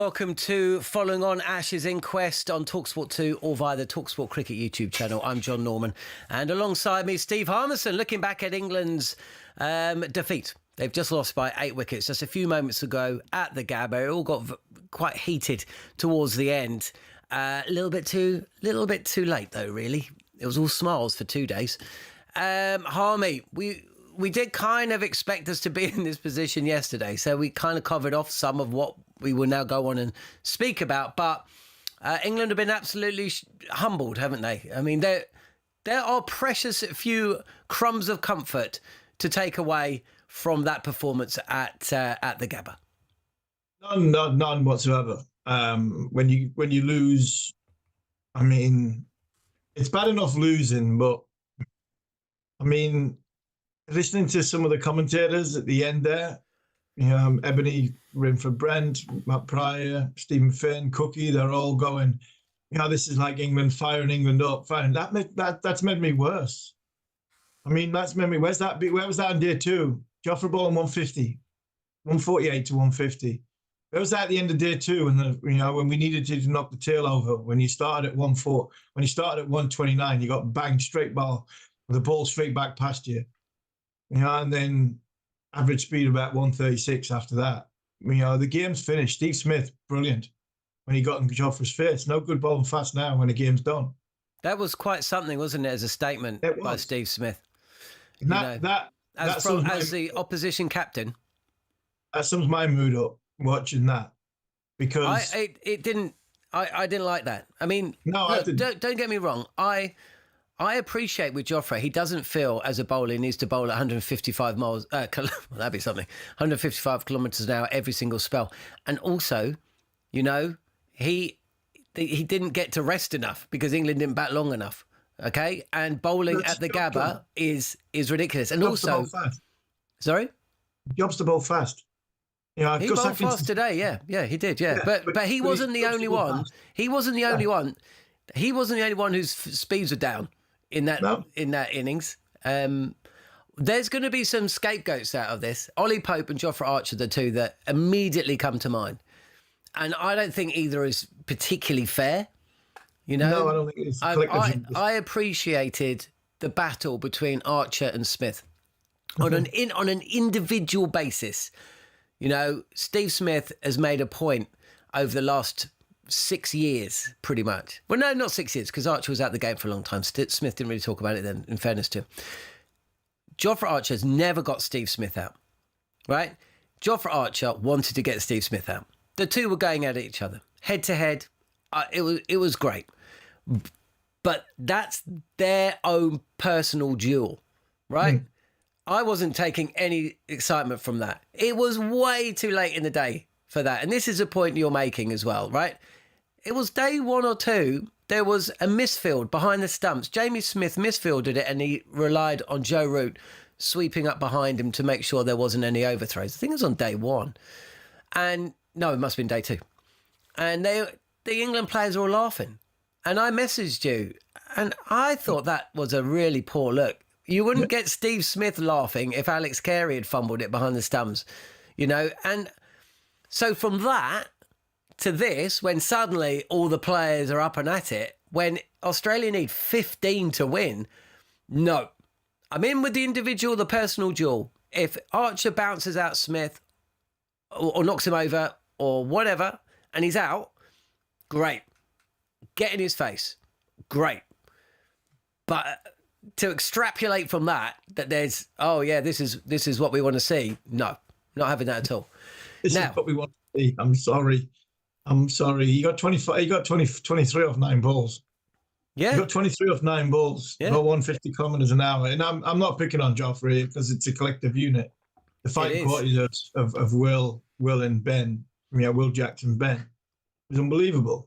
Welcome to Following On Ashes Inquest on talkSPORT 2 or via the talkSPORT Cricket YouTube channel. I'm Jon Norman, and alongside me, Steve Harmison, looking back at England's defeat. They've just lost by 8 wickets just a few moments ago at the Gabba. It all got quite heated towards the end. A little bit too late, though, really. It was all smiles for 2 days. Harmy, we did kind of expect us to be in this position yesterday, so we kind of covered off some of what we will now go on and speak about. But England have been absolutely humbled, haven't they? I mean, there are precious few crumbs of comfort to take away from that performance at the Gabba. None whatsoever. When you lose, I mean, it's bad enough losing, but I mean, listening to some of the commentators at the end there, Ebony, Rinford Brent, Matt Pryor, Stephen Finn, Cookie, they're all going, this is like England firing England up. That's made me worse. I mean, that's made me, where was that on day 2? Jofra ball on 150, 148 to 150. Where was that at the end of day 2? And when we needed to knock the tail over, when you started at 1-4, when you started at 129, you got banged straight ball with the ball straight back past you. And then average speed about 136 after that. The game's finished. Steve Smith, brilliant. When he got in Jofra's face, no good bowling fast now when the game's done. That was quite something, wasn't it, as a statement by Steve Smith? As the opposition captain. That sums my mood up watching that, because I didn't like that. I mean, no, look, don't get me wrong. I appreciate with Jofra, he doesn't feel as a bowler he needs to bowl at 155 miles, that'd be something, 155 kilometres an hour every single spell. And also, he didn't get to rest enough because England didn't bat long enough. Okay, and bowling at the Gabba is ridiculous. And also, sorry, jobs to bowl fast. He bowled fast today. Yeah, he did. Yeah, but he wasn't the only one. He wasn't the only one. He wasn't the only one whose speeds were down in that innings. There's going to be some scapegoats out of this. Ollie Pope and Jofra Archer, the two that immediately come to mind. And I don't think either is particularly fair. No, I don't think it's I appreciated the battle between Archer and Smith on an individual basis. Steve Smith has made a point over the last 6 years, pretty much. Well, no, not 6 years, because Archer was out the game for a long time. Smith didn't really talk about it then, in fairness to him. Jofra Archer's never got Steve Smith out, right? Jofra Archer wanted to get Steve Smith out. The two were going at each other, head to head. It was great. But that's their own personal duel, right? I wasn't taking any excitement from that. It was way too late in the day for that. And this is a point you're making as well, right? It was day 1 or 2. There was a misfield behind the stumps. Jamie Smith misfielded it and he relied on Joe Root sweeping up behind him to make sure there wasn't any overthrows. I think it was on day 1. And no, it must have been day 2. And the England players were all laughing. And I messaged you and I thought that was a really poor look. You wouldn't get Steve Smith laughing if Alex Carey had fumbled it behind the stumps, And so from that to this, when suddenly all the players are up and at it, when Australia need 15 to win, no. I'm in with the individual, the personal duel. If Archer bounces out Smith or knocks him over or whatever, and he's out, great. Get in his face, great. But to extrapolate from that there's, this is what we want to see. No, not having that at all. This is what we want to see. I'm sorry. You got 25. You got 23 off 9 balls. Yeah. You got 23 off 9 balls. Yeah. About 150 kilometers an hour. And I'm not picking on Jofra because it's a collective unit. The fighting qualities of Will and Ben. Will Jackson, Ben, was unbelievable.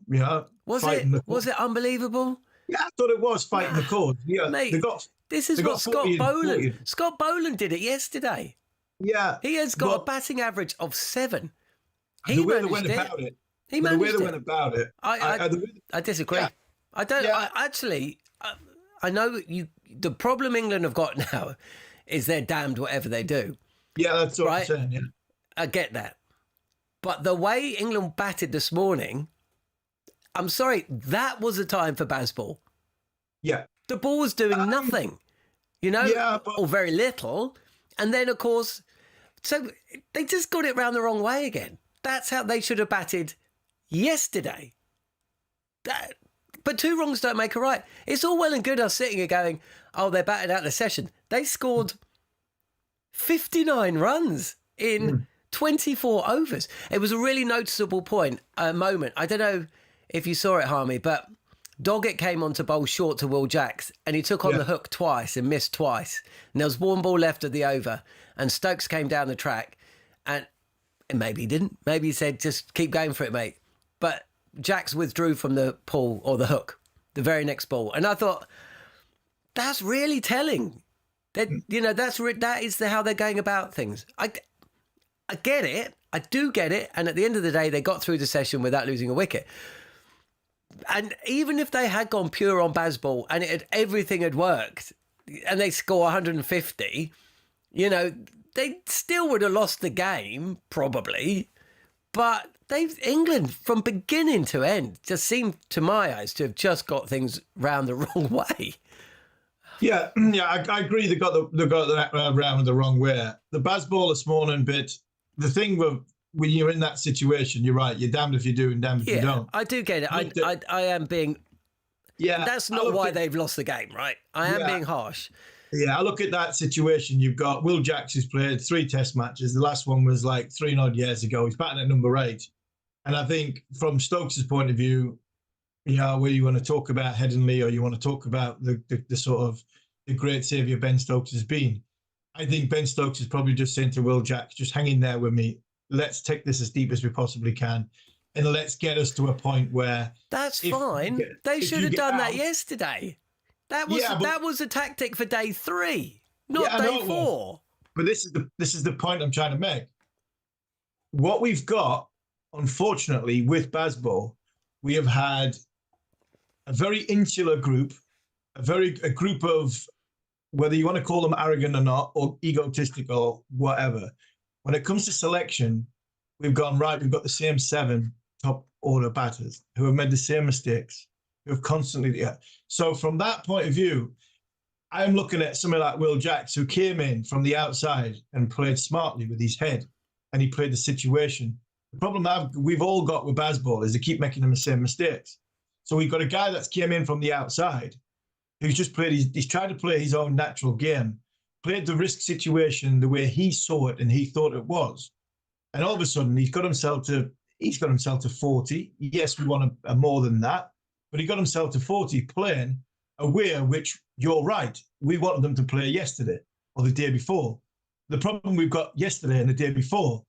Was it unbelievable? Yeah, I thought it was fighting the cause. Yeah, mate. This is what Scott Boland. Scott Boland did it yesterday. Yeah, he has got a batting average of 7. The way they went about it. He managed the way they went about it. I disagree. Yeah. I don't. Yeah. I know you. The problem England have got now is they're damned whatever they do. Yeah, that's what I'm saying. Yeah, I get that. But the way England batted this morning, I'm sorry, that was a time for baseball. Yeah. The ball was doing nothing, or very little. And then, of course, so they just got it round the wrong way again. That's how they should have batted yesterday. But two wrongs don't make a right. It's all well and good us sitting here going, oh, they're batted out of the session. They scored 59 runs in 24 overs. It was a really noticeable moment. I don't know if you saw it, Harmy, but Doggett came on to bowl short to Will Jacks and he took on the hook twice and missed twice. And there was one ball left of the over and Stokes came down the track and maybe he didn't. Maybe he said, just keep going for it, mate. But Jacks withdrew from the pull or the hook the very next ball. And I thought, that's really telling. That, that is how they're going about things. I get it. I do get it. And at the end of the day, they got through the session without losing a wicket. And even if they had gone pure on baseball and everything had worked and they score 150, they still would have lost the game, probably. But England, from beginning to end, just seemed, to my eyes, to have just got things round the wrong way. Yeah, I agree. They got the round the wrong way. The baseball this morning bit. The thing when you're in that situation, you're right. You're damned if you do and damned if you don't. I do get it. I am being. Yeah, that's not why they've lost the game, right? I am being harsh. Yeah, I look at that situation. You've got Will Jacks, who's played 3 Test matches. The last one was like 3 odd years ago. He's batting at number 8. And I think from Stokes' point of view, where you want to talk about Headingley or you want to talk about the sort of the great saviour Ben Stokes has been, I think Ben Stokes is probably just saying to Will Jacks, just hang in there with me. Let's take this as deep as we possibly can. And let's get us to a point where... That's fine. They should have done that yesterday. That was a tactic for day 3, not day 4. But this is the point I'm trying to make. What we've got, unfortunately, with baseball, we have had a very insular group, a group of, whether you want to call them arrogant or not, or egotistical, or whatever. When it comes to selection, we've gone, right, we've got the same 7 top order batters who have made the same mistakes, who have constantly... Yeah. So from that point of view, I'm looking at somebody like Will Jacks, who came in from the outside and played smartly with his head, and he played the situation. The problem we've all got with baseball is they keep making the same mistakes. So we've got a guy that's came in from the outside who's just he's tried to play his own natural game, played the risk situation the way he saw it and he thought it was. And all of a sudden he's got himself to 40. Yes, we want a more than that, but he got himself to 40 playing a way which, you're right, we wanted them to play yesterday or the day before. The problem we've got yesterday and the day before,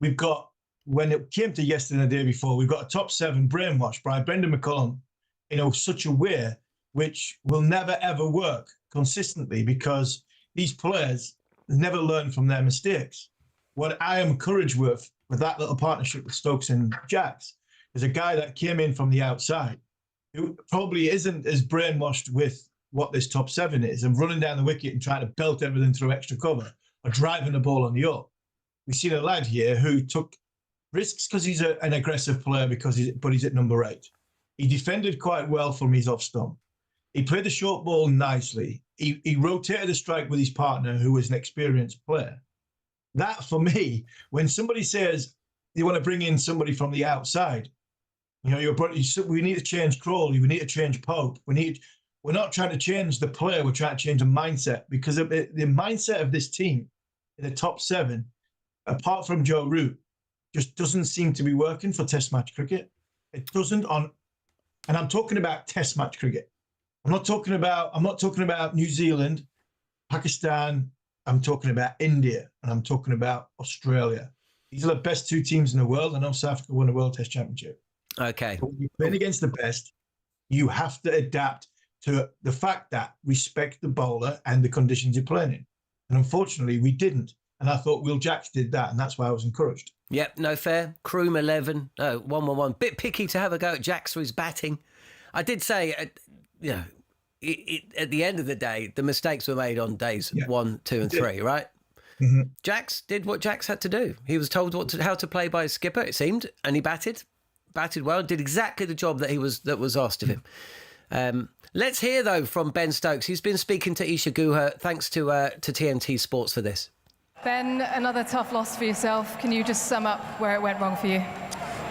when it came to yesterday and the day before, we've got a top 7 brainwashed by Brendan McCullum in such a way which will never, ever work consistently because these players never learn from their mistakes. What I am encouraged with that little partnership with Stokes and Jacks is a guy that came in from the outside who probably isn't as brainwashed with what this top 7 is and running down the wicket and trying to belt everything through extra cover or driving the ball on the up. We've seen a lad here who took risks because he's an aggressive player but he's at number 8. He defended quite well from his off stump. He played the short ball nicely. He rotated a strike with his partner, who was an experienced player. That, for me, when somebody says you want to bring in somebody from the outside, we need to change Crawley, we need to change Pope, we're not trying to change the player, we're trying to change the mindset, because the mindset of this team in the top 7, apart from Joe Root, just doesn't seem to be working for Test match cricket. It doesn't and I'm talking about Test match cricket. I'm not talking about New Zealand, Pakistan. I'm talking about India, and I'm talking about Australia. These are the best 2 teams in the world. I know South Africa won the World Test Championship. Okay. But when you're playing against the best, you have to adapt to the fact that respect the bowler and the conditions you're playing in. And unfortunately, we didn't. And I thought Will Jacks did that, and that's why I was encouraged. Yep, no fair. Kroom 11, 1-1-1. Bit picky to have a go at Jacks for his batting. I did say, at the end of the day, the mistakes were made on days 1, 2 and 3, right? Jax did what Jax had to do. He was told how to play by his skipper, it seemed, and he batted well, did exactly the job that was asked of him. Let's hear though from Ben Stokes. He's been speaking to Isha Guha. Thanks to TNT Sports for this. Ben, another tough loss for yourself. Can you just sum up where it went wrong for you?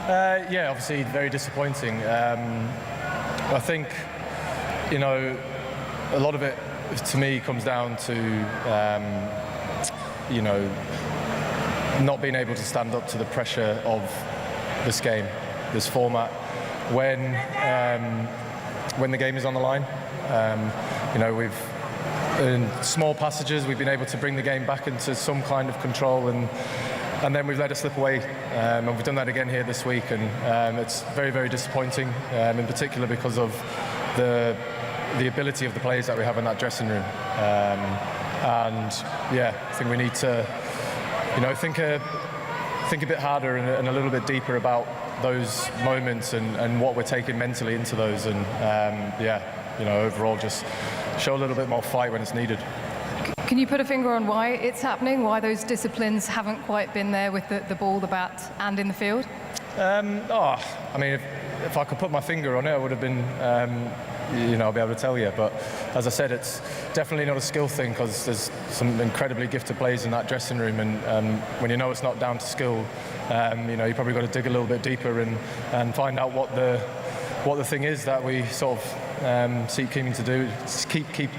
Yeah, obviously very disappointing. I think, you know, a lot of it to me comes down to, you know, not being able to stand up to the pressure of this game, this format, when the game is on the line. You know, in small passages, we've been able to bring the game back into some kind of control, and then we've let it slip away. And we've done that again here this week, and it's very, very disappointing, in particular because of the ability of the players that we have in that dressing room. And yeah, I think we need to, you know, think a bit harder and a little bit deeper about those moments and what we're taking mentally into those. And yeah, you know, overall just show a little bit more fight when it's needed. Can you put a finger on why it's happening? Why those disciplines haven't quite been there with the ball, the bat, and in the field? I mean, if I could put my finger on it, I would have been, you know, I'll be able to tell you. But as I said, it's definitely not a skill thing, because there's some incredibly gifted players in that dressing room, and when you know it's not down to skill, you know, you probably got to dig a little bit deeper and find out what the thing is that we sort of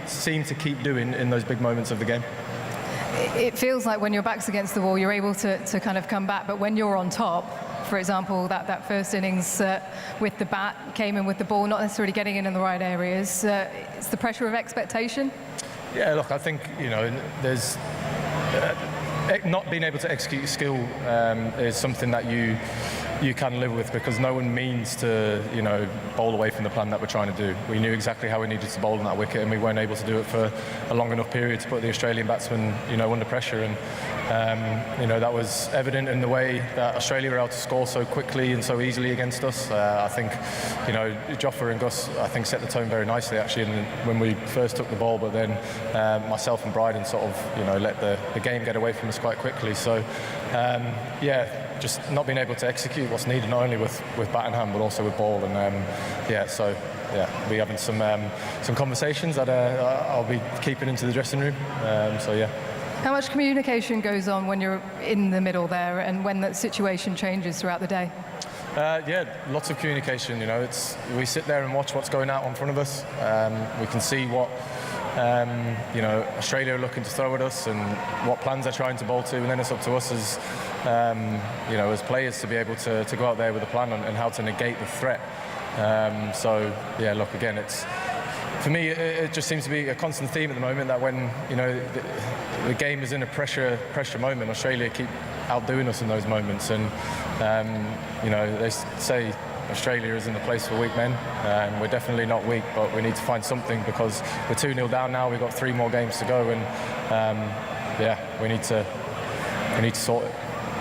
seem to keep doing in those big moments of the game. It feels like when your back's against the wall, you're able to kind of come back, but when you're on top, for example, that first innings with the bat, came in with the ball, not necessarily getting in the right areas, it's the pressure of expectation? Yeah, look, I think, you know, there's not being able to execute skill is something that you can live with, because no one means to, you know, bowl away from the plan that we're trying to do. We knew exactly how we needed to bowl on that wicket, and we weren't able to do it for a long enough period to put the Australian batsmen, you know, under pressure. And you know, that was evident in the way that Australia were able to score so quickly and so easily against us. I think, you know, Jofra and Gus, I think, set the tone very nicely actually when we first took the ball, but then myself and Bryden sort of, you know, let the game get away from us quite quickly. So yeah, just not being able to execute what's needed, not only with bat in hand but also with ball. And yeah, so yeah, we're having some conversations that I'll be keeping into the dressing room. So yeah. How much communication goes on when you're in the middle there and when that situation changes throughout the day? Yeah, lots of communication. You know, we sit there and watch what's going out in front of us. We can see what you know, Australia are looking to throw at us and what plans they're trying to bowl to, and then it's up to us as you know, as players to be able to go out there with a plan and how to negate the threat. So yeah, look, again, for me, it just seems to be a constant theme at the moment that when, you know, the game is in a pressure moment, Australia keep outdoing us in those moments. And you know, they say Australia isn't a place for weak men, and we're definitely not weak, but we need to find something, because we're 2-0 down now. We've got 3 more games to go, and yeah, we need to sort it.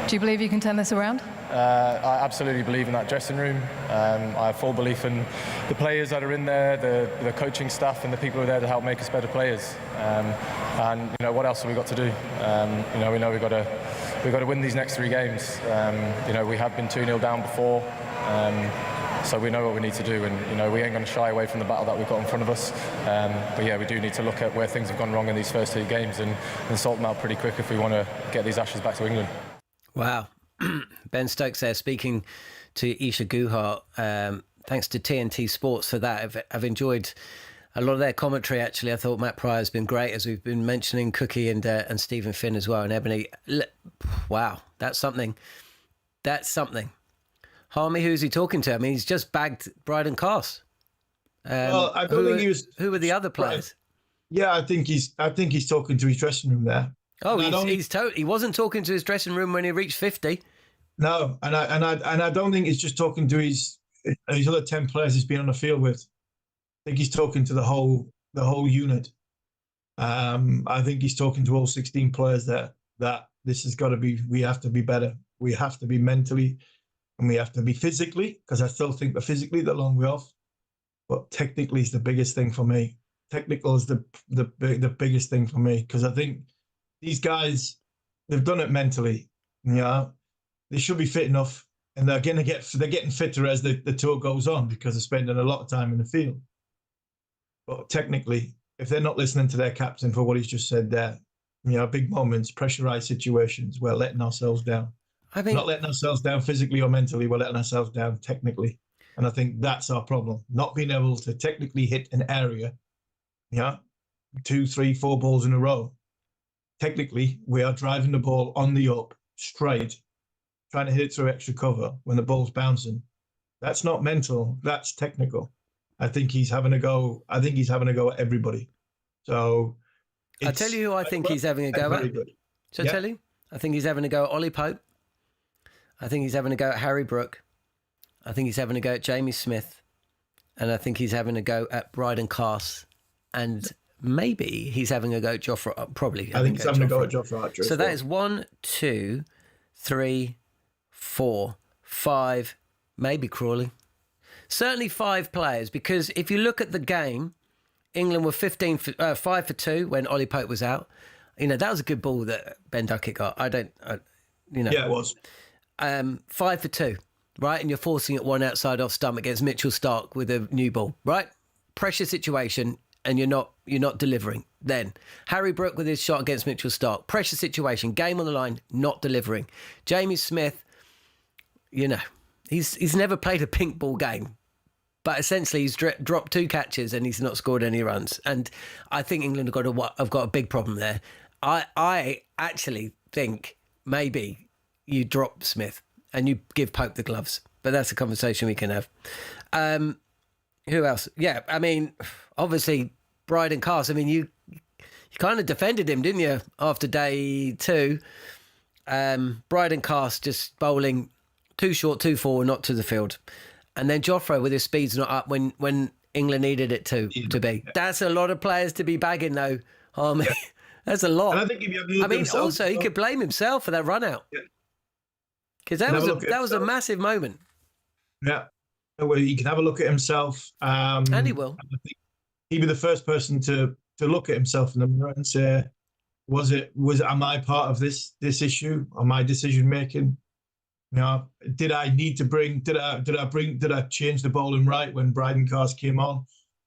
Do you believe you can turn this around? I absolutely believe in that dressing room. I have full belief in the players that are in there, the coaching staff, and the people who are there to help make us better players. And you know, what else have we got to do? You know, we know we've got to win these next 3 games. You know, we have been 2-0 down before, so we know what we need to do, and you know, we ain't going to shy away from the battle that we've got in front of us. But yeah, we do need to look at where things have gone wrong in these first 2 games and sort them out pretty quick if we want to get these Ashes back to England. Wow. Ben Stokes there speaking to Isha Guha. Thanks to TNT Sports for that. I've enjoyed a lot of their commentary, actually. I thought Matt Pryor's been great, as we've been mentioning, Cookie and Stephen Finn as well, and Ebony. Wow, that's something. That's something. Harmy, who's he talking to? I mean, he's just bagged Bryden Carse. Well, I don't think he was. Who were the other players? Yeah, I think he's talking to his dressing room there. Oh, he wasn't talking to his dressing room when he reached 50. No, and I don't think he's just talking to his other 10 players he's been on the field with. I think he's talking to the whole unit. I think he's talking to all 16 players there, that this has got to be. We have to be better. We have to be mentally, and we have to be physically, because I still think that physically they're a long way off, but technically is the biggest thing for me. Technical is the biggest thing for me, because I think these guys they've done it mentally. They should be fit enough, and they're getting fitter as the tour goes on because they're spending a lot of time in the field. But technically, if they're not listening to their captain for what he's just said there, big moments, pressurized situations, we're letting ourselves down. I think Not letting ourselves down physically or mentally, we're letting ourselves down technically. And I think that's our problem. Not being able to technically hit an area, 2, 3, 4 balls in a row. Technically, we are driving the ball on the up, straight, trying to hit it through extra cover when the ball's bouncing. That's not mental, that's technical. I think he's having a go. I think he's having a go at everybody. So I'll tell you who I think he's having a go at. So I tell you, I think he's having a go at Ollie Pope. I think he's having a go at Harry Brook. I think he's having a go at Jamie Smith. And I think he's having a go at Bryden Carse. And maybe he's having a go at Jofra. Probably. I think he's having a go at Jofra Archer. So that is 1, 2, 3, 4, 5, maybe Crawley. Certainly 5 players, because if you look at the game, England were 5 for 2 when Ollie Pope was out. That was a good ball that Ben Duckett got. Yeah, it was. 5 for 2, right? And you're forcing it one outside off stump against Mitchell Starc with a new ball, right? Pressure situation, and you're not delivering. Then Harry Brook with his shot against Mitchell Starc, pressure situation, game on the line, not delivering. Jamie Smith, he's never played a pink ball game. But essentially, he's dropped 2 catches and he's not scored any runs. And I think England have got a big problem there. I actually think maybe you drop Smith and you give Pope the gloves. But that's a conversation we can have. Who else? Yeah, obviously, Bryden Carse. You kind of defended him, didn't you, after day 2? Bryden Carse just bowling too short, too forward, not to the field. And then Jofra with his speed's not up when England needed it to be. That's a lot of players to be bagging, though, Harmy. Yeah. That's a lot. And I think if you have to look also, he could blame himself for that run out. Because that was a massive moment. Yeah. Well, he can have a look at himself. And he will. I think he'd be the first person to look at himself in the mirror and say, am I part of this issue? Or my decision making? Did I change the bowling right when Bryden Carse came on,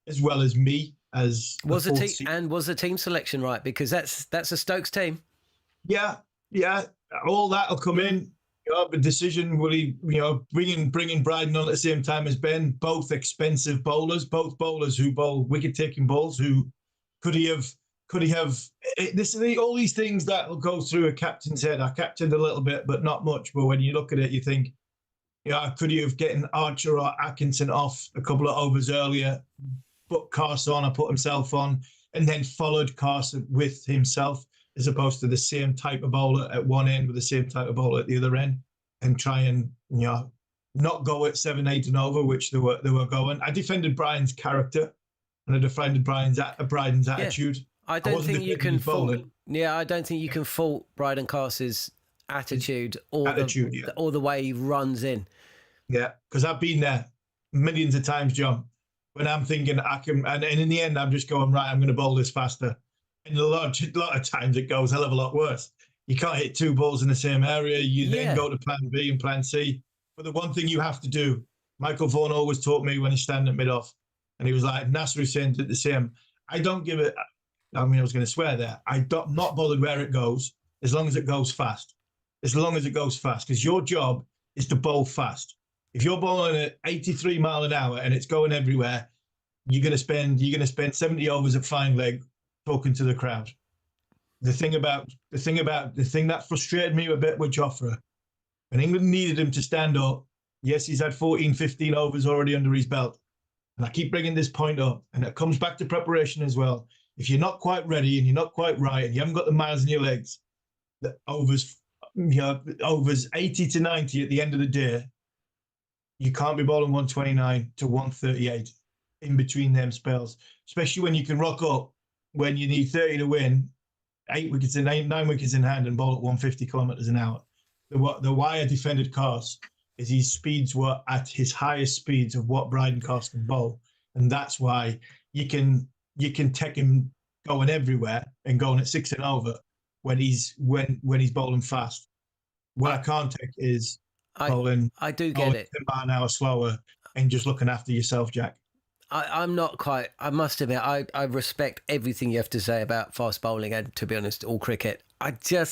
as well as me as was the team selection right? Because that's a Stokes team. Yeah, all that'll come in. The decision will he, bringing Bryden on at the same time as Ben, both expensive bowlers, both bowlers who bowl wicket taking balls. Who could he have? All these things that will go through a captain's head. I captained a little bit, but not much. But when you look at it, you think, could he have gotten Archer or Atkinson off a couple of overs earlier, put Carse on or put himself on, and then followed Carse with himself, as opposed to the same type of bowler at one end with the same type of bowler at the other end, and try and not go at 7, 8 and over, which they were going. I defended Brian's character, and I defended Bryden's attitude. I don't think you can fault. Yeah, I don't think you can fault Bryden Carse's attitude or the way he runs in. Yeah, because I've been there millions of times, John. When I'm thinking I can, and in the end, I'm just going right. I'm going to bowl this faster. And a lot of times it goes a hell of a lot worse. You can't hit 2 balls in the same area. You then go to Plan B and Plan C. But the one thing you have to do, Michael Vaughan always taught me when he's standing at mid-off, and he was like, Nasser Hussain did the same. I don't give it. I was going to swear there. I'm not bothered where it goes, as long as it goes fast. As long as it goes fast, because your job is to bowl fast. If you're bowling at 83 mile an hour and it's going everywhere, you're going to spend 70 overs of fine leg talking to the crowd. The thing that frustrated me a bit with Jofra, when England needed him to stand up, yes, he's had 14, 15 overs already under his belt. And I keep bringing this point up, and it comes back to preparation as well. If you're not quite ready and you're not quite right and you haven't got the miles in your legs, the overs 80 to 90 at the end of the day, you can't be bowling 129 to 138 in between them spells, especially when you can rock up when you need 30 to win, 9 wickets in hand and bowl at 150 kilometers an hour. The why I defended Carse is his speeds were at his highest speeds of what Bryden Carse can bowl. And that's why you can take him going everywhere and going at 6 and over, when he's bowling fast. What I can't take is bowling. I do get it. 10 mile an hour slower and just looking after yourself, Jack. I'm not quite. I must admit, I respect everything you have to say about fast bowling and, to be honest, all cricket.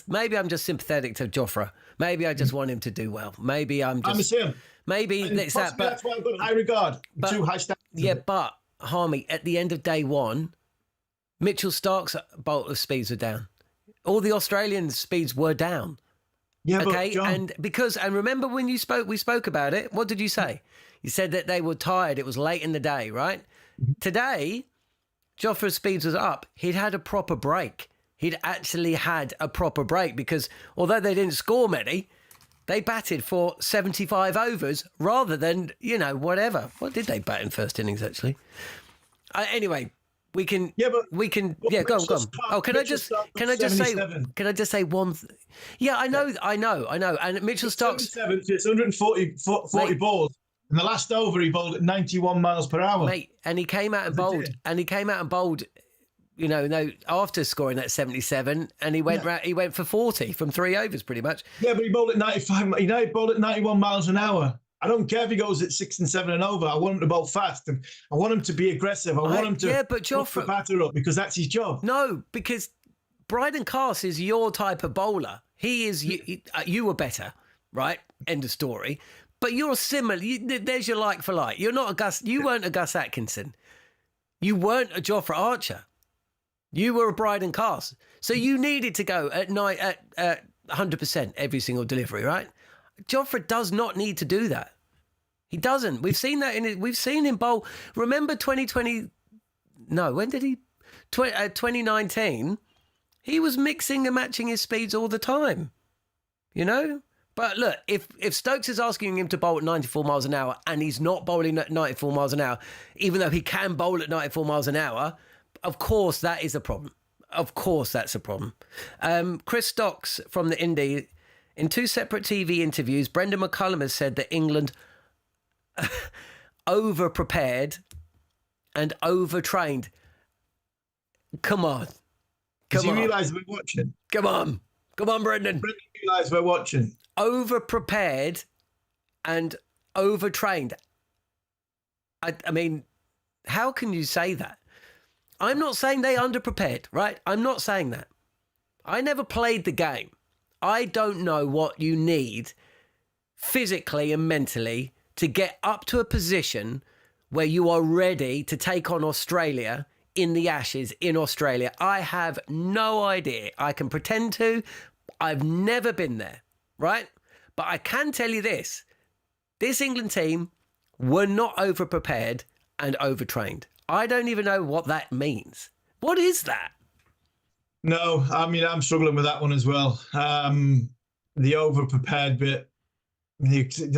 Maybe I'm just sympathetic to Jofra. Maybe I just want him to do well. Maybe I'm the same. Maybe it's that. But that's why I've got high regard. Too high standards. Yeah, but Harmy, at the end of day one, Mitchell Stark's bolt of speeds were down. All the Australian speeds were down. Yeah, okay, but John, and remember when we spoke about it. What did you say? You said that they were tired. It was late in the day, right? Today, Jofra's speeds was up. He'd had a proper break. He'd actually had a proper break because although they didn't score many, they batted for 75 overs rather than, whatever. What did they bat in first innings, actually? Anyway, we can. Yeah, but go on. Oh, can I just say one? Yeah, I know. And Mitchell Stark's 77, it's 140 balls. In the last over, he bowled at 91 miles per hour. Mate, and he came out and bowled. After scoring that 77, and he went for 40 from 3 overs, pretty much. Yeah, but he bowled at 95. He bowled at 91 miles an hour. I don't care if he goes at 6 and 7 and over. I want him to bowl fast, and I want him to be aggressive. I want him to put the batter up because that's his job. No, because Bryden Carse is your type of bowler. He is. You were better, right? End of story. But you're similar. There's your like for like. You're not a Gus. You weren't a Gus Atkinson. You weren't a Jofra Archer. You were a Bryden Carse. So you needed to go at night at 100% every single delivery, right? Jofra does not need to do that. He doesn't. We've seen that we've seen him bowl. Remember 2020? No, when did he? 2019. He was mixing and matching his speeds all the time. But look, if Stokes is asking him to bowl at 94 miles an hour and he's not bowling at 94 miles an hour, even though he can bowl at 94 miles an hour, of course that is a problem. Of course that's a problem. Chris Stokes from the Indy, in 2 separate TV interviews, Brendan McCullum has said that England over-prepared and over-trained. Come on. Does he realise we're watching? Come on, Brendan. Brendan realise we're watching. Over-prepared and over-trained. I mean, how can you say that? I'm not saying they underprepared, right? I'm not saying that. I never played the game. I don't know what you need physically and mentally to get up to a position where you are ready to take on Australia in the Ashes in Australia. I have no idea. I can pretend to. I've never been there, right? But I can tell you this. This England team were not over-prepared and over-trained. I don't even know what that means. What is that? No, I mean, I'm struggling with that one as well. The over-prepared bit, you could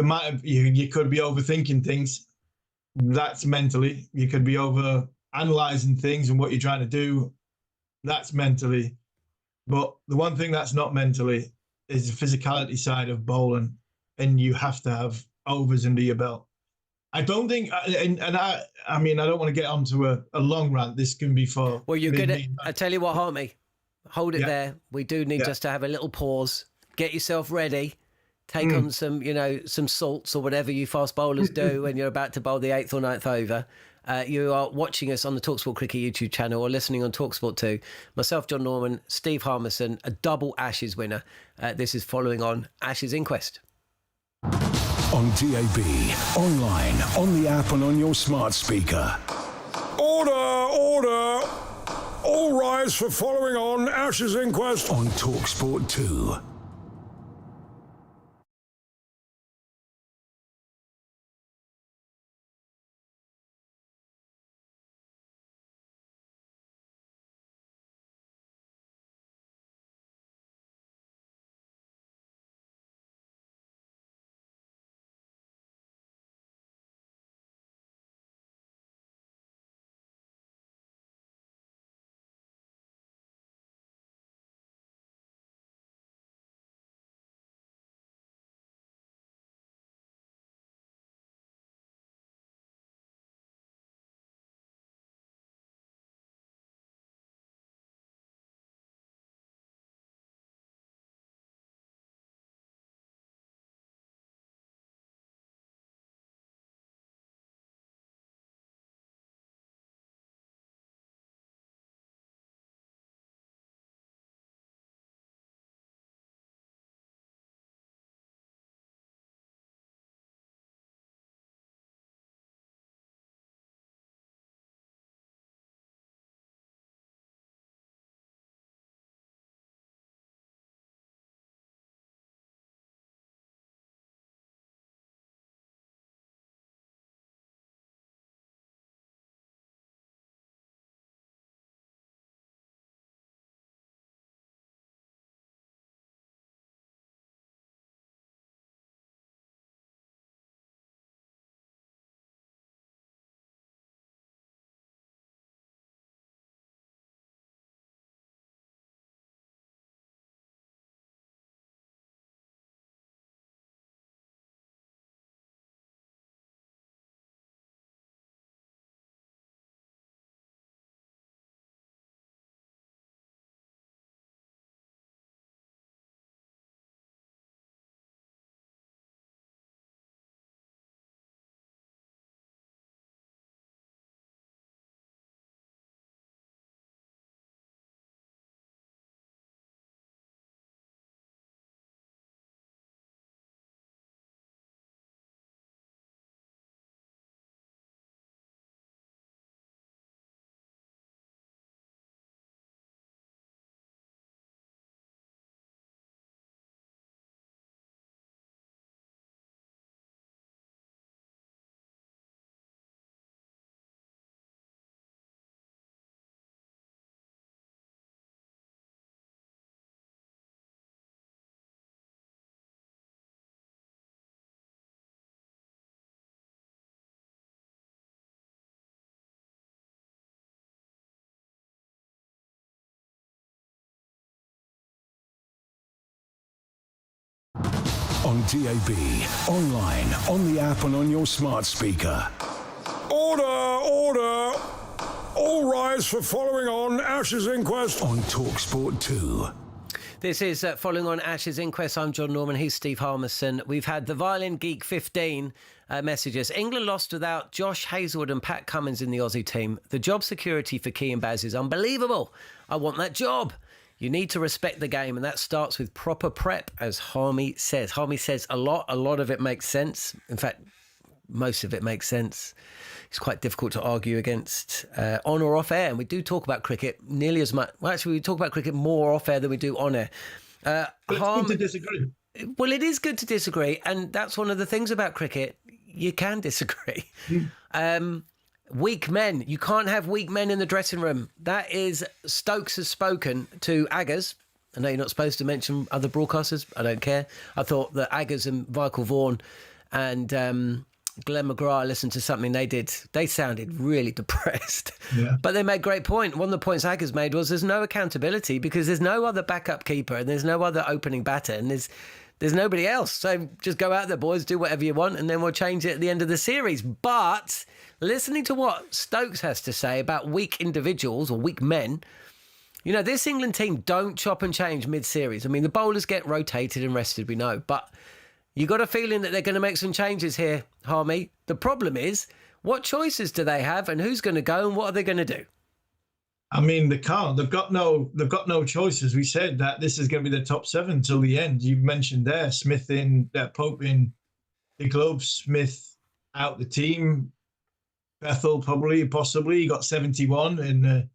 be overthinking things. That's mentally. You could be over-analysing things and what you're trying to do. That's mentally. But the one thing that's not mentally is the physicality side of bowling, and you have to have overs under your belt. I don't think, I mean, I don't want to get onto a long rant. This can be for... Well, you're good at... I tell you what, Harmy, hold it there. We do need just to have a little pause. Get yourself ready. Take on some, some salts or whatever you fast bowlers do when you're about to bowl the 8th or 9th over. You are watching us on the talkSPORT Cricket YouTube channel or listening on talkSPORT 2. Myself, Jon Norman, Steve Harmison, a double Ashes winner. This is following on Ashes Inquest. On DAB, online, on the app and on your smart speaker. Order! All rise for following on Ashes Inquest on talkSPORT 2. on DAB, online, on the app and on your smart speaker. Order, order! All rise for following on Ash's Inquest on talkSPORT 2. This is following on Ash's Inquest. I'm Jon Norman. He's Steve Harmison. We've had the Violin Geek 15 messages. England lost without Josh Hazlewood and Pat Cummins in the Aussie team. The job security for Key and Baz is unbelievable. I want that job. You need to respect the game, and that starts with proper prep, as Harmy says. Harmy says a lot of it makes sense. In fact, most of it makes sense. It's quite difficult to argue against on or off air, and we do talk about cricket nearly as much. Well, actually, we talk about cricket more off air than we do on air. But it's good to disagree. Well, it is good to disagree, and that's one of the things about cricket. You can disagree. Weak men. You can't have weak men in the dressing room. That is, Stokes has spoken to Aggers. I know you're not supposed to mention other broadcasters. I don't care. I thought that Aggers and Michael Vaughan and Glenn McGrath, listened to something they did. They sounded really depressed. Yeah. But they made a great point. One of the points Aggers made was there's no accountability because there's no other backup keeper and there's no other opening batter and there's nobody else. So just go out there, boys, do whatever you want, and then we'll change it at the end of the series. But listening to what Stokes has to say about weak individuals or weak men, you know, this England team don't chop and change mid-series. I mean, the bowlers get rotated and rested, we know. But you got a feeling that they're going to make some changes here, Harmy. The problem is, what choices do they have and who's going to go and what are they going to do? I mean, they can't. They've got no choices. We said that this is going to be the top 7 till the end. You mentioned there, Smith in, Pope in the gloves, Smith out the team, Bethel possibly. He got 71. And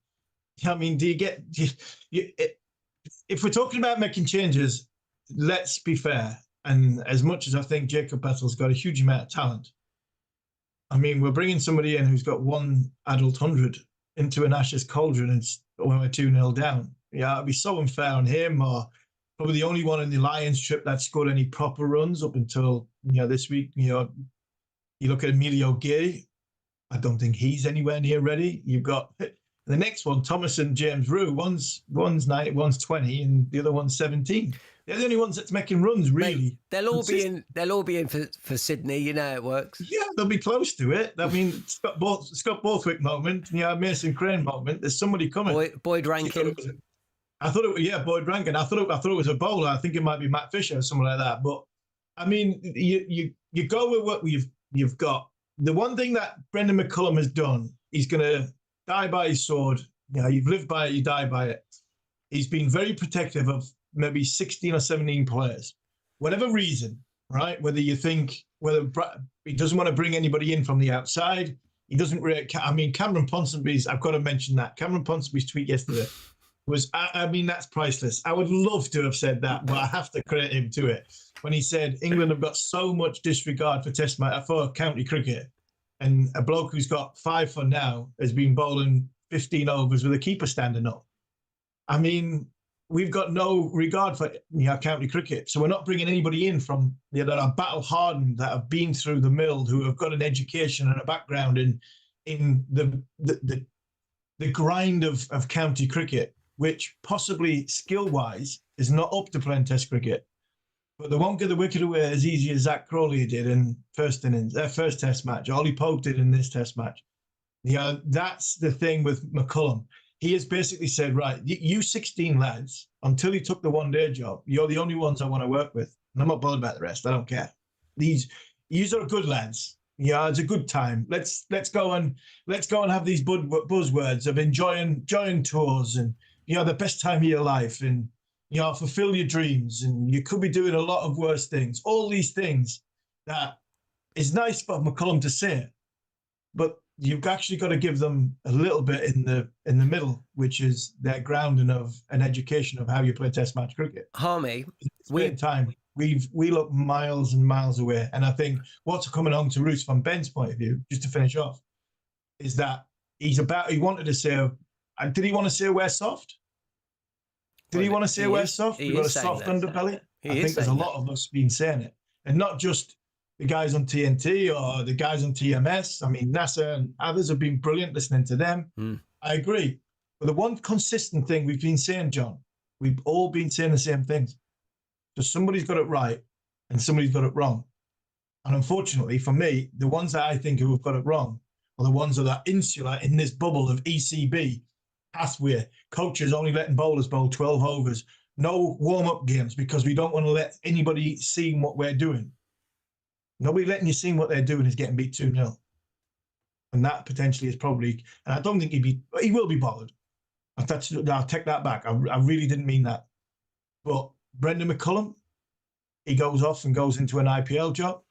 I mean, if we're talking about making changes, let's be fair. And as much as I think Jacob Bethel's got a huge amount of talent, I mean, we're bringing somebody in who's got one adult 100 into an Ashes cauldron and when we're 2-0 down. Yeah, it'd be so unfair on him, or probably the only one in the Lions trip that scored any proper runs up until, this week. You look at Emilio Gay, I don't think he's anywhere near ready. You've got the next one, Thomas and James Rue, one's 90, one's 20, and the other one's 17. They're the only ones that's making runs, really. Mate, they'll all be in for Sydney. You know how it works. Yeah, they'll be close to it. I mean, Scott Borthwick moment, Mason Crane moment. There's somebody coming. Boyd Rankin. I thought it was Boyd Rankin. I thought it was a bowler. I think it might be Matt Fisher or something like that. But I mean, you go with what you've got. The one thing that Brendan McCullum has done, he's going to die by his sword. You've lived by it, you die by it. He's been very protective of maybe 16 or 17 players, whatever reason, right? Whether he doesn't want to bring anybody in from the outside, he doesn't really. I mean, Cameron Ponsonby's. I've got to mention that Cameron Ponsonby's tweet yesterday was. I mean, that's priceless. I would love to have said that, but I have to credit him to it when he said England have got so much disregard for county cricket, and a bloke who's got 5 for now has been bowling 15 overs with a keeper standing up. I mean, we've got no regard for county cricket, so we're not bringing anybody in from that are battle hardened, that have been through the mill, who have got an education and a background in the grind of county cricket, which possibly skill wise is not up to playing Test cricket, but they won't get the wicket away as easy as Zach Crawley did in first Test match. Ollie Pope did in this Test match. That's the thing with McCullum. He has basically said, right, you 16 lads, until you took the one-day job, you're the only ones I want to work with. And I'm not bothered about the rest. I don't care. These are good lads. It's a good time. Let's go and have these buzzwords of enjoying tours and the best time of your life and fulfill your dreams, and you could be doing a lot of worse things. All these things that is nice for McCullum to say, but you've actually got to give them a little bit in the middle, which is their grounding of an education of how you play Test match cricket. Harmy, we look miles and miles away, and I think what's coming on to Roos from Ben's point of view, just to finish off, is that he wanted to say, did he want to say we're soft? Did he want to say we're soft? We've got a soft underbelly. I think there's a lot of us been saying it, and not just the guys on TNT or the guys on TMS. I mean, NASA and others have been brilliant listening to them. I agree. But the one consistent thing we've been saying, John, we've all been saying the same things. So somebody's got it right. and somebody's got it wrong. And unfortunately for me, the ones that I think who have got it wrong are the ones that are insular in this bubble of ECB, pathway, coaches only letting bowlers bowl 12 overs, no warm-up games because we don't want to let anybody see what we're doing. Nobody letting you see what they're doing is getting beat 2-0. And that potentially is probably, and I don't think he will be bothered. I'll take that back. I really didn't mean that. But Brendan McCullum, he goes off and goes into an IPL job.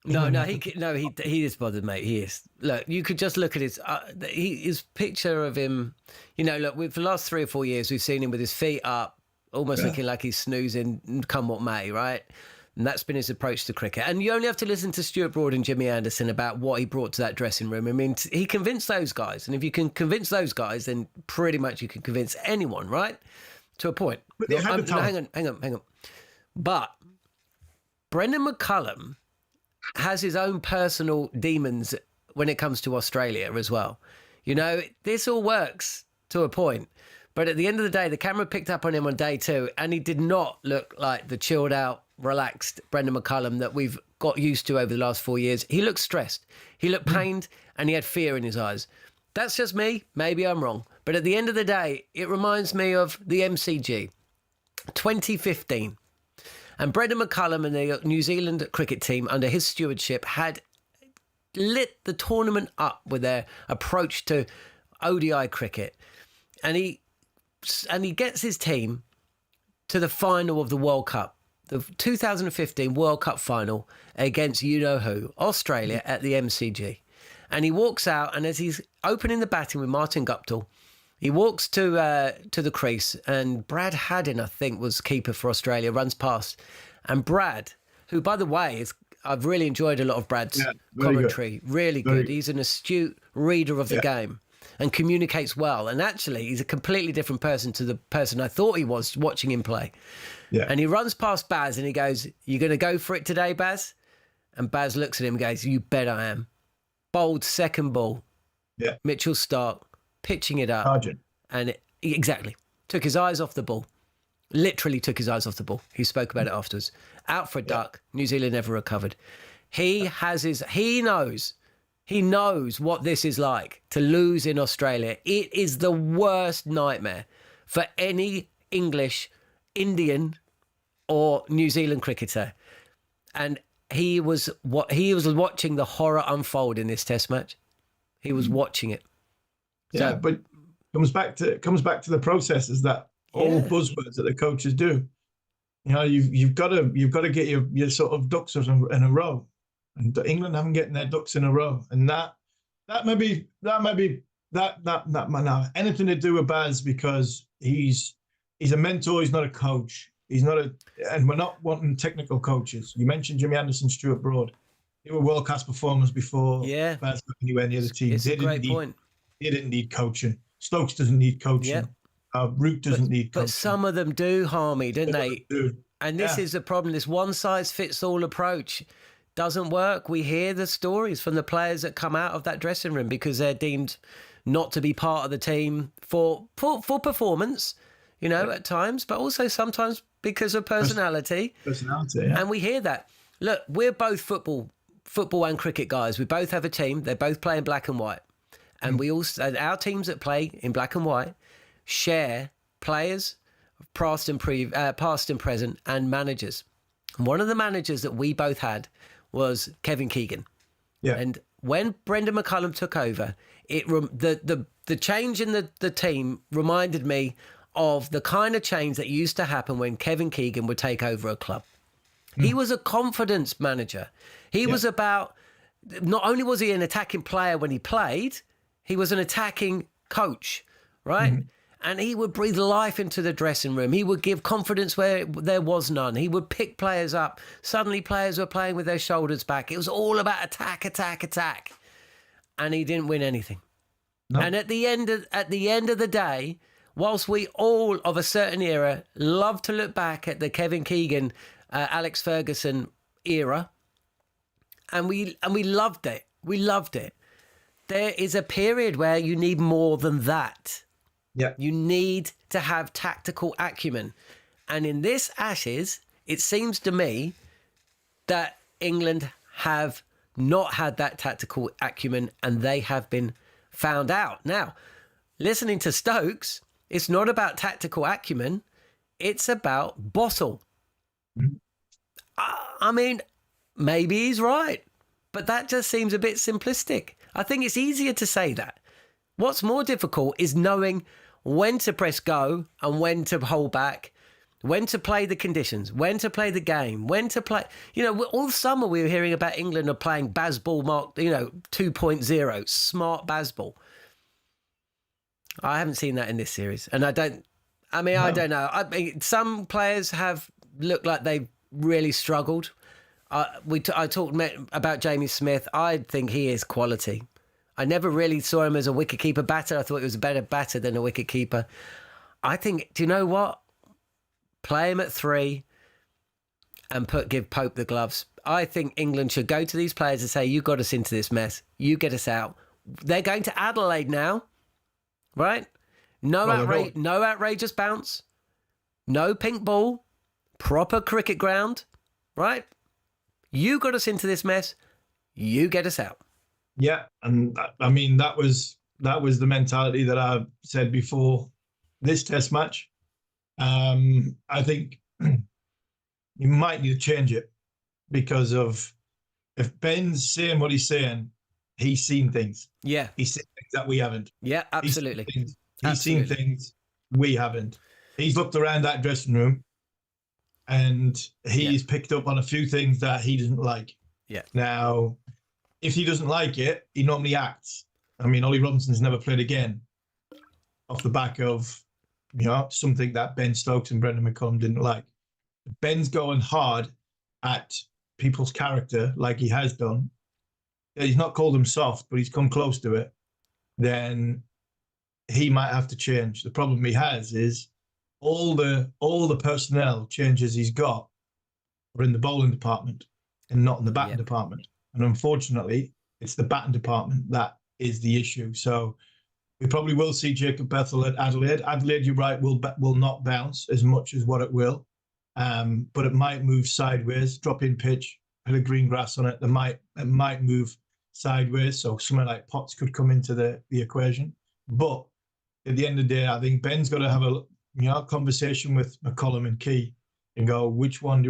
He is bothered, mate. He is. Look, you could just look at his picture of him. You know, look, for the last 3 or 4 years, we've seen him with his feet up, almost looking like he's snoozing, come what may, right? And that's been his approach to cricket. And you only have to listen to Stuart Broad and Jimmy Anderson about what he brought to that dressing room. I mean, he convinced those guys. And if you can convince those guys, then pretty much you can convince anyone, right? To a point. But they had the talent. Hang on. But Brendan McCullum has his own personal demons when it comes to Australia as well. You know, this all works to a point. But at the end of the day, the camera picked up on him on day 2, and he did not look like the chilled out, relaxed Brendan McCullum that we've got used to over the last 4 years. He looked stressed. He looked pained, and he had fear in his eyes. That's just me. Maybe I'm wrong. But at the end of the day, it reminds me of the MCG, 2015. And Brendan McCullum and the New Zealand cricket team under his stewardship had lit the tournament up with their approach to ODI cricket. And he gets his team to the final of the World Cup, the 2015 World Cup final against you-know-who, Australia at the MCG. And he walks out, and as he's opening the batting with Martin Guptill, he walks to the crease, and Brad Haddin, I think, was keeper for Australia, runs past. And Brad, who, by the way, I've really enjoyed a lot of Brad's commentary. Good. Really good. He's an astute reader of the game and communicates well. And actually, he's a completely different person to the person I thought he was watching him play. Yeah. And he runs past Baz and he goes, "You going to go for it today, Baz?" And Baz looks at him and goes, "You bet I am." Bowled second ball. Yeah. Mitchell Starc pitching it up. Argent. And exactly. Took his eyes off the ball. Literally took his eyes off the ball. He spoke about it afterwards. Out for a duck. New Zealand never recovered. He knows what this is like to lose in Australia. It is the worst nightmare for any English, Indian or New Zealand cricketer. And he was watching the horror unfold in this test match. He was watching it. Yeah, so, but comes back to the processes that all buzzwords that the coaches do. You know, you've got to get your sort of ducks in a row, and England haven't getting their ducks in a row, and that may be anything to do with Baz, because he's a mentor. He's not a coach. And we're not wanting technical coaches. You mentioned Jimmy Anderson, Stuart Broad. They were world-class performers before Baz got anywhere near the team. It's a great point. They didn't need coaching. Stokes doesn't need coaching. Yeah. Root doesn't need coaching. But some of them do, Harmy, don't they? And this is the problem. This one-size-fits-all approach doesn't work. We hear the stories from the players that come out of that dressing room because they're deemed not to be part of the team for performance, you know, at times, but also sometimes because of personality. And we hear that. Look, we're both football and cricket guys. We both have a team. They both play in black and white. And our teams that play in black and white share players, past and present, and managers. And one of the managers that we both had was Kevin Keegan. Yeah. And when Brendan McCullum took over, the change in the team reminded me of the kind of change that used to happen when Kevin Keegan would take over a club. He was a confidence manager. He was about, not only was he an attacking player when he played, he was an attacking coach, right? Mm-hmm. And he would breathe life into the dressing room. He would give confidence where there was none. He would pick players up. Suddenly players were playing with their shoulders back. It was all about attack. And he didn't win anything. No. And at the end of the day, whilst we all of a certain era love to look back at the Kevin Keegan, Alex Ferguson era, and we loved it. We loved it. There is a period where you need more than that. Yeah. You need to have tactical acumen. And in this Ashes, it seems to me that England have not had that tactical acumen, and they have been found out. Now, listening to Stokes, it's not about tactical acumen, it's about bottle. I mean, maybe he's right, but that just seems a bit simplistic. I think it's easier to say that. What's more difficult is knowing when to press go and when to hold back, when to play the conditions, when to play the game, when to play. You know, all summer we were hearing about England are playing Bazball Mark, 2.0, smart Bazball. I haven't seen that in this series. And I don't know. I mean, some players have looked like they've really struggled. I talked about Jamie Smith. I think he is quality. I never really saw him as a wicketkeeper batter. I thought he was a better batter than a wicketkeeper. I think, do you know what? Play him at 3 and give Pope the gloves. I think England should go to these players and say, you got us into this mess. You get us out. They're going to Adelaide now, right? No outrageous bounce. No pink ball. Proper cricket ground, right? You got us into this mess. You get us out. Yeah, and I mean that was the mentality that I said before this Test match. I think you might need to change it because of if Ben's saying what he's saying, he's seen things. Yeah, he's seen things that we haven't. Yeah, absolutely. He's seen things we haven't. He's looked around that dressing room, and he's picked up on a few things that he doesn't like. Yeah. Now, if he doesn't like it, he normally acts. I mean, Ollie Robinson's never played again off the back of, something that Ben Stokes and Brendan McCullum didn't like. Ben's going hard at people's character like he has done. He's not called him soft, but he's come close to it. Then he might have to change. The problem he has is all the personnel changes he's got are in the bowling department and not in the batting department. And unfortunately, it's the batting department that is the issue. So we probably will see Jacob Bethel at Adelaide. Adelaide, you're right, will not bounce as much as what it will. But it might move sideways, drop in pitch, put a green grass on it. It might move sideways. So something like Potts could come into the equation. But at the end of the day, I think Ben's got to have a conversation with McCullum and Key and go, which ones do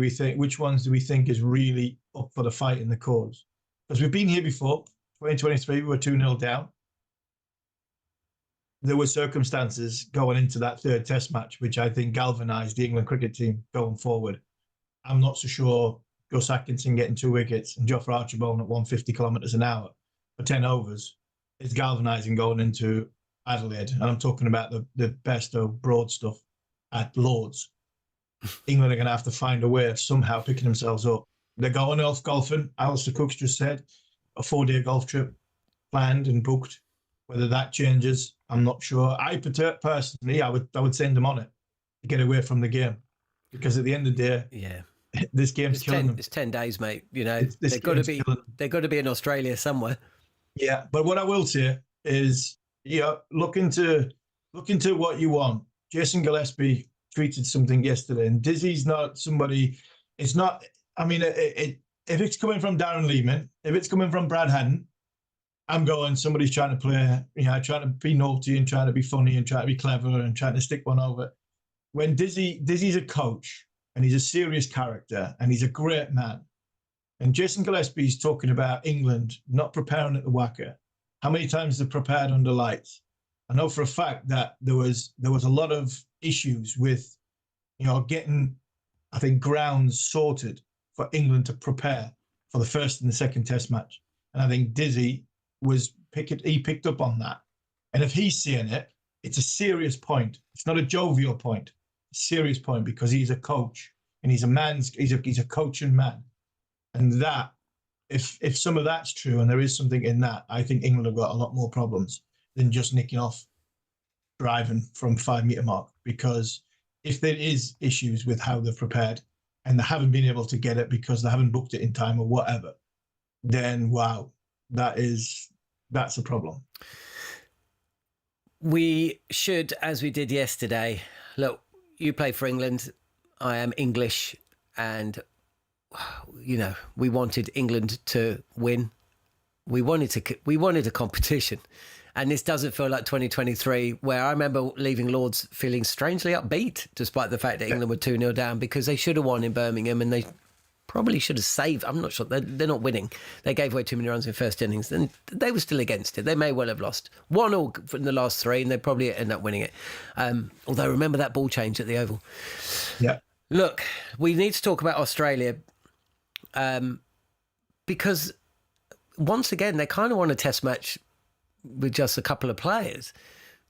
we think is really up for the fight in the cause? Because we've been here before. 2023, we were 2-0 down. There were circumstances going into that third Test match, which I think galvanised the England cricket team going forward. I'm not so sure Gus Atkinson getting 2 wickets and Jofra Archibald at 150 kilometres an hour for 10 overs is galvanising going into Adelaide. And I'm talking about the best of broad stuff at Lord's. England are going to have to find a way of somehow picking themselves up. They're going off golfing. Alistair Cook's just said a 4-day golf trip planned and booked. Whether that changes, I'm not sure. I personally, I would send them on it to get away from the game, because at the end of the day, this game's killing them. It's 10 days, mate. They've got to be in Australia somewhere. Yeah, but what I will say is, look into what you want. Jason Gillespie tweeted something yesterday, and Dizzy's not somebody. It's not. I mean, if it's coming from Darren Lehman, if it's coming from Brad Haddon, I'm going, somebody's trying to play, trying to be naughty and trying to be funny and trying to be clever and trying to stick one over. When Dizzy's a coach and he's a serious character and he's a great man, and Jason Gillespie's talking about England not preparing at the Wacker, how many times they've prepared under lights? I know for a fact that there was a lot of issues with, getting, I think, grounds sorted for England to prepare for the first and the second Test match. And I think Dizzy he picked up on that. And if he's seeing it, it's a serious point. It's not a jovial point. It's a serious point, because he's a coach and he's a coaching man. And that, if some of that's true and there is something in that, I think England have got a lot more problems than just nicking off driving from 5 metre mark. Because if there is issues with how they've prepared and they haven't been able to get it because they haven't booked it in time or whatever, then wow, that's a problem. We should, as we did yesterday, look, you play for England, I am English, and you know, we wanted England to win. We wanted a competition. And this doesn't feel like 2023, where I remember leaving Lords feeling strangely upbeat, despite the fact that England were 2-0 down, because they should have won in Birmingham and they probably should have saved. I'm not sure. They're not winning. They gave away too many runs in first innings. And they were still against it. They may well have lost 1-1 in the last 3, and they probably end up winning it. Although, remember that ball change at the Oval. Yeah. Look, we need to talk about Australia because, once again, they kind of won a test match with just a couple of players.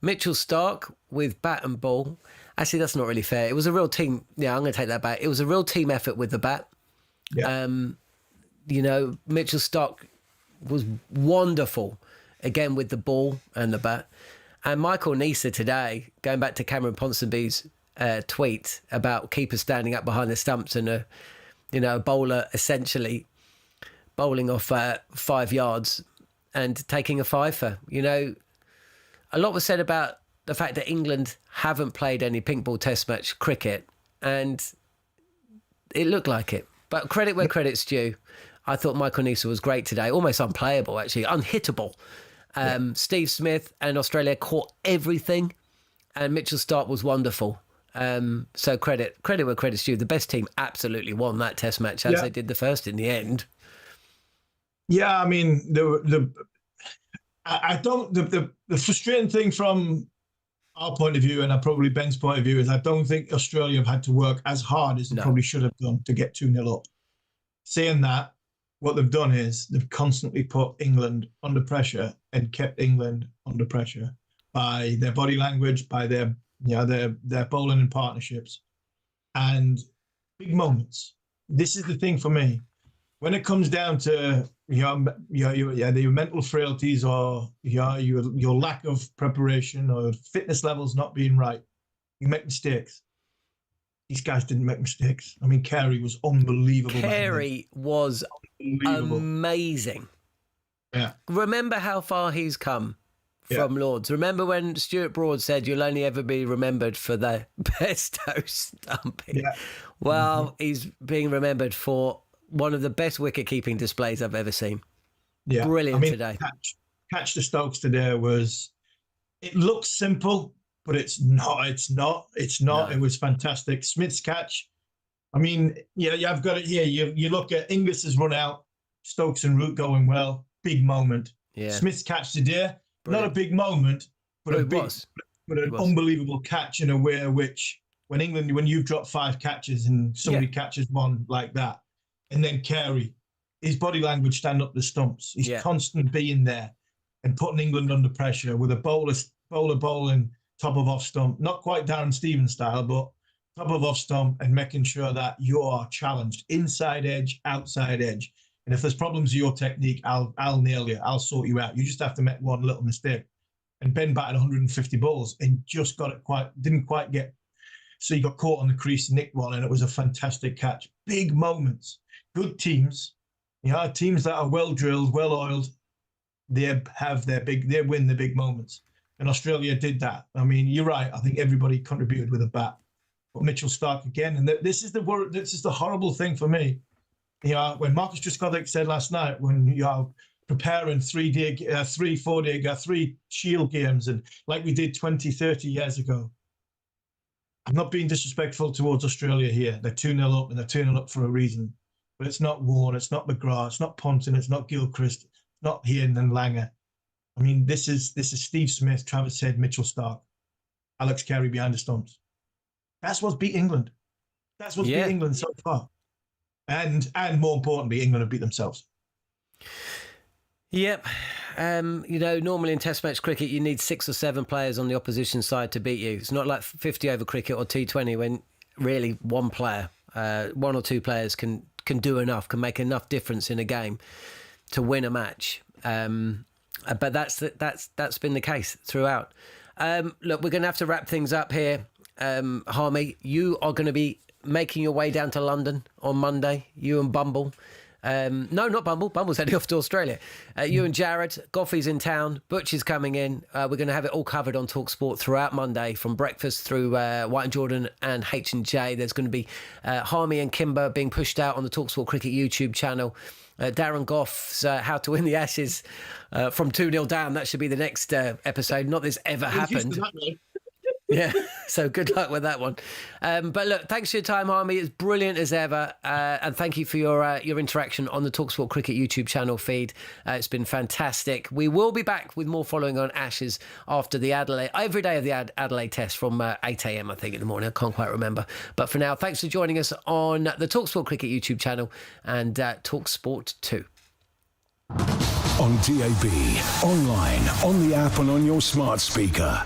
Mitchell Starc with bat and ball. Actually, that's not really fair. It was a real team. Yeah, I'm going to take that back. It was a real team effort with the bat. Yeah. You know, Mitchell Starc was wonderful, again, with the ball and the bat. And Michael Neser today, going back to Cameron Ponsonby's tweet about keepers standing up behind the stumps and a bowler essentially bowling off 5 yards and taking a fifer. You know, a lot was said about the fact that England haven't played any pink ball test match cricket, and it looked like it. But credit where credit's due. I thought Michael Neser was great today, almost unplayable, actually, unhittable. Steve Smith and Australia caught everything, and Mitchell Starc was wonderful. So credit where credit's due. The best team absolutely won that test match, as they did the first in the end. Yeah, I mean, the frustrating thing from our point of view, and probably Ben's point of view, is I don't think Australia have had to work as hard as they probably should have done to get 2-0 up. Saying that, what they've done is they've constantly put England under pressure and kept England under pressure by their body language, by their bowling and partnerships, and big moments. This is the thing for me. When it comes down to your mental frailties or your lack of preparation or fitness levels not being right, you make mistakes. These guys didn't make mistakes. I mean, Carey was unbelievable. Carey was amazing. Yeah. Remember how far he's come from Lords. Remember when Stuart Broad said you'll only ever be remembered for the Besto stumping? Yeah. Well, he's being remembered for one of the best wicket-keeping displays I've ever seen. Yeah. Brilliant today. Catch the Stokes today it looks simple, but it's not. No. It was fantastic. Smith's catch. I mean, I've got it here. You look at Inglis's run out, Stokes and Root going well. Big moment. Yeah. Smith's catch today, not a big moment, but an unbelievable catch in a way which, when you've dropped 5 catches and somebody catches one like that, and then Carey, his body language stand up the stumps. He's constant being there and putting England under pressure with a bowler bowling top of off stump, not quite Darren Stevens style, but top of off stump, and making sure that you are challenged inside edge, outside edge. And if there's problems with your technique, I'll nail you. I'll sort you out. You just have to make one little mistake. And Ben batted 150 balls and just didn't quite get. So he got caught on the crease, nicked one, and it was a fantastic catch. Big moments. Good teams, teams that are well drilled, well oiled, they win the big moments. And Australia did that. I mean, you're right. I think everybody contributed with a bat. But Mitchell Starc again, and this is the horrible thing for me. When Marcus Trescothick said last night, when you're preparing 3 Shield games, and like we did 20, 30 years ago. I'm not being disrespectful towards Australia here. They're 2-0 up, and they're 2-0 up for a reason. But it's not Warne, it's not McGrath, it's not Ponting, it's not Gilchrist, it's not Hayden and Langer. I mean, this is Steve Smith, Travis Head, Mitchell Starc, Alex Carey behind the stumps. That's what's beat England. That's what's beat England so far. And more importantly, England have beat themselves. Yep. Normally in Test match cricket, you need 6 or 7 players on the opposition side to beat you. It's not like 50 over cricket or T20 when really one player, 1 or 2 players can do enough, can make enough difference in a game to win a match. But that's been the case throughout. Look, we're going to have to wrap things up here. Harmy, you are going to be making your way down to London on Monday, you and Bumble. No, not Bumble. Bumble's heading off to Australia. You and Jared, Goffey's in town, Butch is coming in. We're going to have it all covered on talkSPORT throughout Monday, from breakfast through White and Jordan and H&J. There's going to be Harmy and Kimber being pushed out on the talkSPORT Cricket YouTube channel. Darren Goff's How to Win the Ashes from 2-0 down. That should be the next episode. Not this ever happened. Yeah, so good luck with that one. But look, thanks for your time, Harmy. It's brilliant as ever. And thank you for your interaction on the talkSPORT Cricket YouTube channel feed. It's been fantastic. We will be back with more following on Ashes after the Adelaide, every day of the Adelaide test from 8 a.m, I think, in the morning. I can't quite remember. But for now, thanks for joining us on the talkSPORT Cricket YouTube channel and talkSPORT 2. On DAB, online, on the app and on your smart speaker.